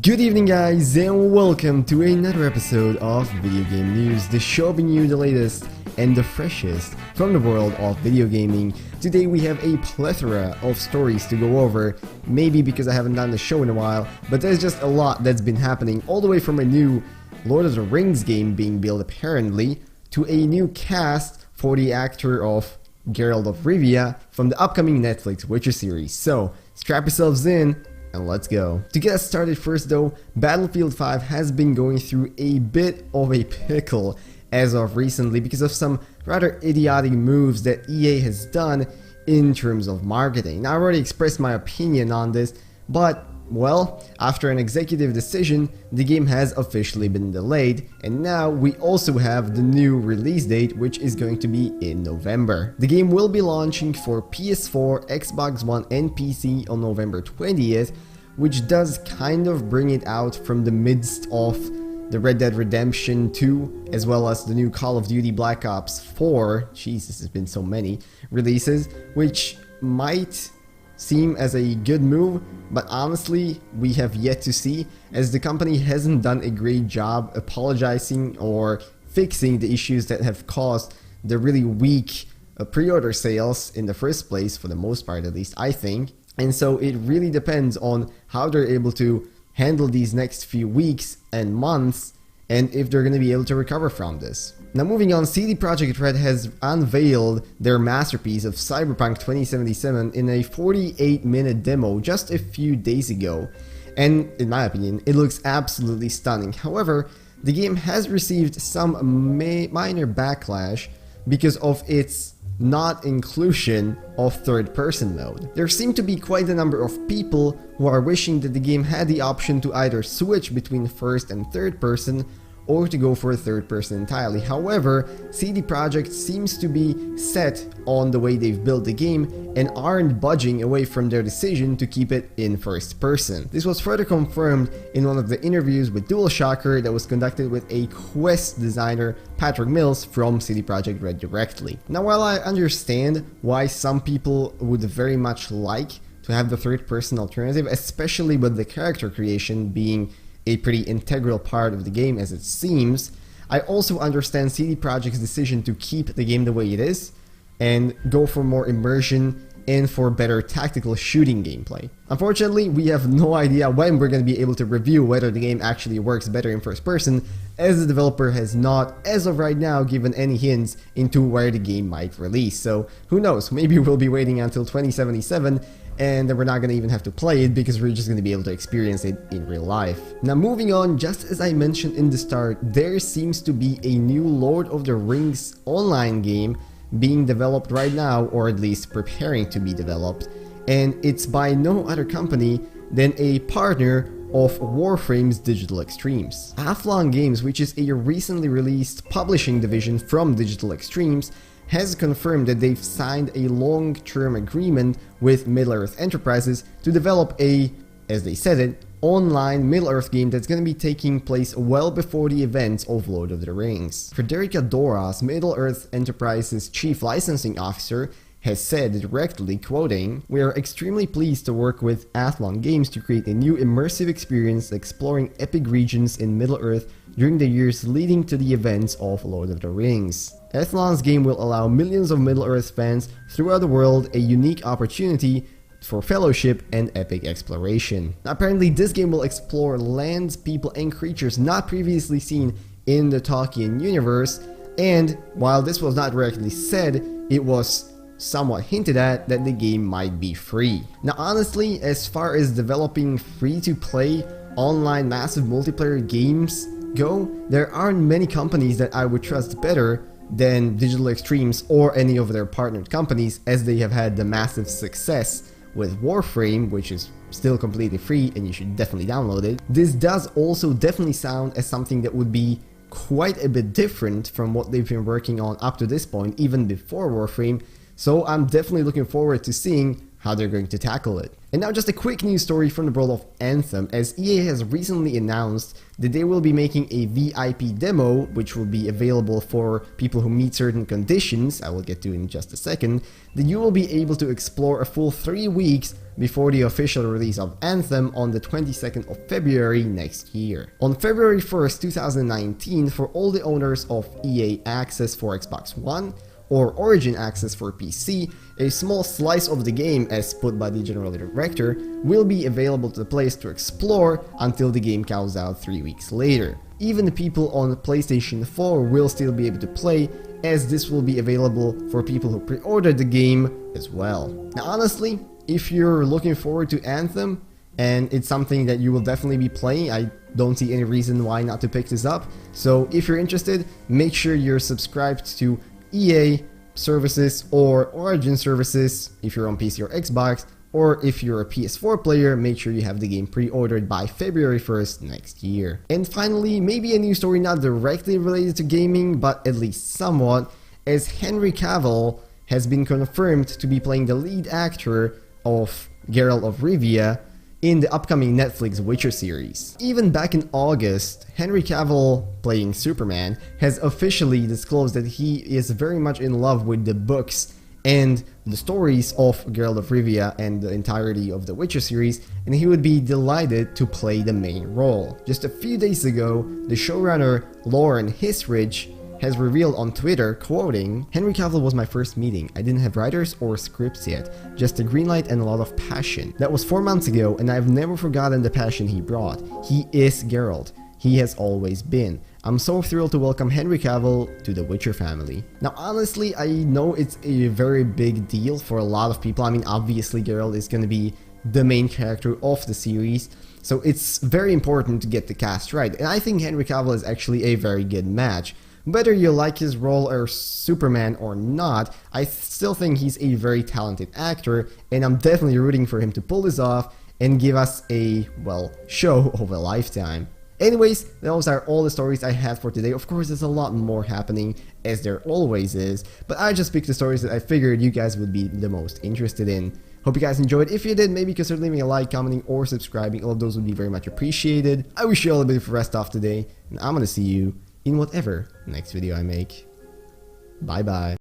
Good evening guys and welcome to another episode of Video Game News, the show bringing you the latest and the freshest from the world of video gaming. Today we have a plethora of stories to go over, maybe because I haven't done the show in a while, but there's just a lot that's been happening, all the way from a new Lord of the Rings game being built apparently, to a new cast for the actor of Geralt of Rivia from the upcoming Netflix Witcher series. So strap yourselves in and let's go. To get us started first though, Battlefield 5 has been going through a bit of a pickle as of recently because of some rather idiotic moves that EA has done in terms of marketing. Now, I already expressed my opinion on this, but well, after an executive decision, the game has officially been delayed, and now we also have the new release date, which is going to be in November. The game will be launching for PS4, Xbox One and PC on November 20th, which does kind of bring it out from the midst of the Red Dead Redemption 2, as well as the new Call of Duty Black Ops 4, Jesus, there's been so many releases, which might seem as a good move, but honestly we have yet to see, as the company hasn't done a great job apologizing or fixing the issues that have caused the really weak pre-order sales in the first place, for the most part at least, I think. And so it really depends on how they're able to handle these next few weeks and months, and if they're going to be able to recover from this. Now moving on, CD Projekt Red has unveiled their masterpiece of Cyberpunk 2077 in a 48-minute demo just a few days ago, and in my opinion it looks absolutely stunning. However, the game has received some minor backlash because of its not inclusion of third-person mode. There seem to be quite a number of people who are wishing that the game had the option to either switch between first and third person or to go for a third person entirely. However, CD Projekt seems to be set on the way they've built the game and aren't budging away from their decision to keep it in first person. This was further confirmed in one of the interviews with DualShocker that was conducted with a Quest designer, Patrick Mills, from CD Projekt Red directly. Now, while I understand why some people would very much like to have the third person alternative, especially with the character creation being a pretty integral part of the game as it seems, I also understand CD Projekt's decision to keep the game the way it is and go for more immersion and for better tactical shooting gameplay. Unfortunately, we have no idea when we're going to be able to review whether the game actually works better in first person, as the developer has not, as of right now, given any hints into where the game might release. So who knows, maybe we'll be waiting until 2077 and then we're not going to even have to play it because we're just going to be able to experience it in real life. Now moving on, just as I mentioned in the start, there seems to be a new Lord of the Rings online game being developed right now, or at least preparing to be developed, and it's by no other company than a partner of Warframe's Digital Extremes. Athlon Games, which is a recently released publishing division from Digital Extremes, has confirmed that they've signed a long-term agreement with Middle-earth Enterprises to develop a, as they said it, online Middle-earth game that's going to be taking place well before the events of Lord of the Rings. Frederica Doras, Middle-earth Enterprises chief licensing officer, has said directly, quoting, "We are extremely pleased to work with Athlon Games to create a new immersive experience exploring epic regions in Middle-earth during the years leading to the events of Lord of the Rings. Athlon's game will allow millions of Middle-earth fans throughout the world a unique opportunity for fellowship and epic exploration." Now, apparently this game will explore lands, people and creatures not previously seen in the Tolkien universe, and while this was not directly said, it was somewhat hinted at that the game might be free. Now honestly, as far as developing free-to-play online massive multiplayer games go, there aren't many companies that I would trust better than Digital Extremes or any of their partnered companies, as they have had the massive success with Warframe, which is still completely free and you should definitely download it. This does also definitely sound as something that would be quite a bit different from what they've been working on up to this point, even before Warframe, so I'm definitely looking forward to seeing how they're going to tackle it. And now just a quick news story from the world of Anthem, as EA has recently announced that they will be making a VIP demo, which will be available for people who meet certain conditions, I will get to in just a second, that you will be able to explore a full 3 weeks before the official release of Anthem on the 22nd of February next year. On February 1st, 2019, for all the owners of EA Access for Xbox One, or Origin Access for PC, a small slice of the game, as put by the general director, will be available to the players to explore until the game comes out 3 weeks later. Even the people on PlayStation 4 will still be able to play, as this will be available for people who pre-ordered the game as well. Now honestly, if you're looking forward to Anthem, and it's something that you will definitely be playing, I don't see any reason why not to pick this up. So if you're interested, make sure you're subscribed to EA services or Origin services if you're on PC or Xbox, or if you're a PS4 player, make sure you have the game pre-ordered by February 1st next year. And finally, maybe a news story not directly related to gaming, but at least somewhat, as Henry Cavill has been confirmed to be playing the lead actor of Geralt of Rivia in the upcoming Netflix Witcher series. Even back in August, Henry Cavill, playing Superman, has officially disclosed that he is very much in love with the books and the stories of Geralt of Rivia and the entirety of the Witcher series, and he would be delighted to play the main role. Just a few days ago, the showrunner Lauren Hisridge has revealed on Twitter, quoting, "Henry Cavill was my first meeting. I didn't have writers or scripts yet, just a green light and a lot of passion. That was 4 months ago, and I've never forgotten the passion he brought. He is Geralt. He has always been. I'm so thrilled to welcome Henry Cavill to the Witcher family." Now honestly, I know it's a very big deal for a lot of people. I mean, obviously Geralt is going to be the main character of the series, so it's very important to get the cast right, and I think Henry Cavill is actually a very good match. Whether you like his role as Superman or not, I still think he's a very talented actor, and I'm definitely rooting for him to pull this off and give us a, well, show of a lifetime. Anyways, those are all the stories I had for today. Of course, there's a lot more happening, as there always is, but I just picked the stories that I figured you guys would be the most interested in. Hope you guys enjoyed. If you did, maybe consider leaving a like, commenting, or subscribing. All of those would be very much appreciated. I wish you all a bit of rest off today, and I'm gonna see you in whatever next video I make. Bye bye.